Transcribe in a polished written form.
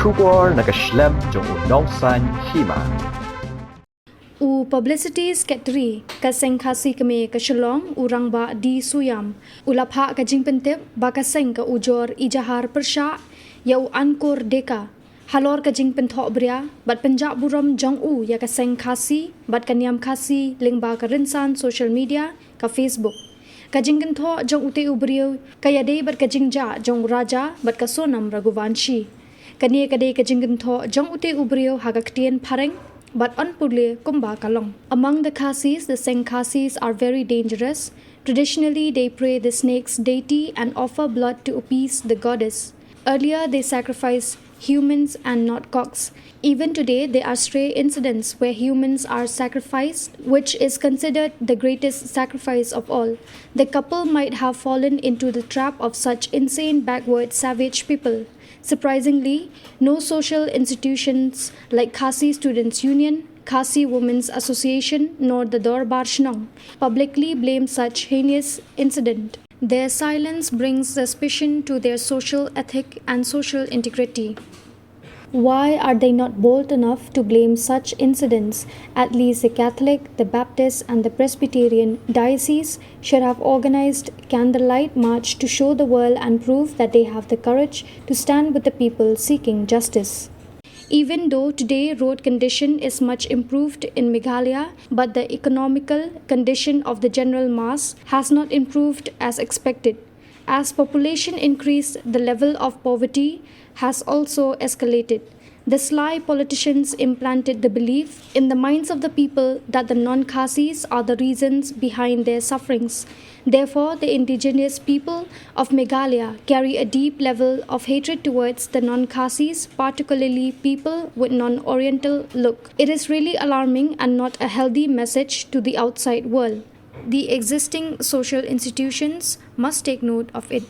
Shukor na Khlem jong Nongsan Hima. U publicity secretary ka Seng Khasi Kmie ka Shalong urang ba di Suyam ulapha ka jingpentep ba ka Seng ka ujor Ejajar persha ya u Ankur Deka halor ka jingpentho bria bat penjak buram jong u ya ka Seng Khasi bat kaniam Khasi ling ba ka rinsan social media ka Facebook ka jingpentho jong ute ubriu ka yadei bat ka jingja jong raja bat ka sonam raguvanshi kanie ka dei ka jingpentho jong ute ubriu hagaktian pareng but unpurle kumba kalong. Among the Khasis, the Seng Khasis are very dangerous. Traditionally, they pray the snake's deity and offer blood to appease the goddess. Earlier, they sacrificed humans and not cocks. Even today, there are stray incidents where humans are sacrificed, which is considered the greatest sacrifice of all. The couple might have fallen into the trap of such insane, backward, savage people. Surprisingly, no social institutions like Khasi Students' Union, Khasi Women's Association, nor the Dorbar Shnong publicly blame such heinous incident. Their silence brings suspicion to their social ethic and social integrity. Why are they not bold enough to blame such incidents? At least the Catholic, the Baptist, and the Presbyterian diocese should have organized candlelight march to show the world and prove that they have the courage to stand with the people seeking justice. Even though today road condition is much improved in Meghalaya, but the economical condition of the general mass has not improved as expected. As population increased, the level of poverty has also escalated. The sly politicians implanted the belief in the minds of the people that the non-Khasis are the reasons behind their sufferings. Therefore, the indigenous people of Meghalaya carry a deep level of hatred towards the non-Khasis, particularly people with non-Oriental look. It is really alarming and not a healthy message to the outside world. The existing social institutions must take note of it.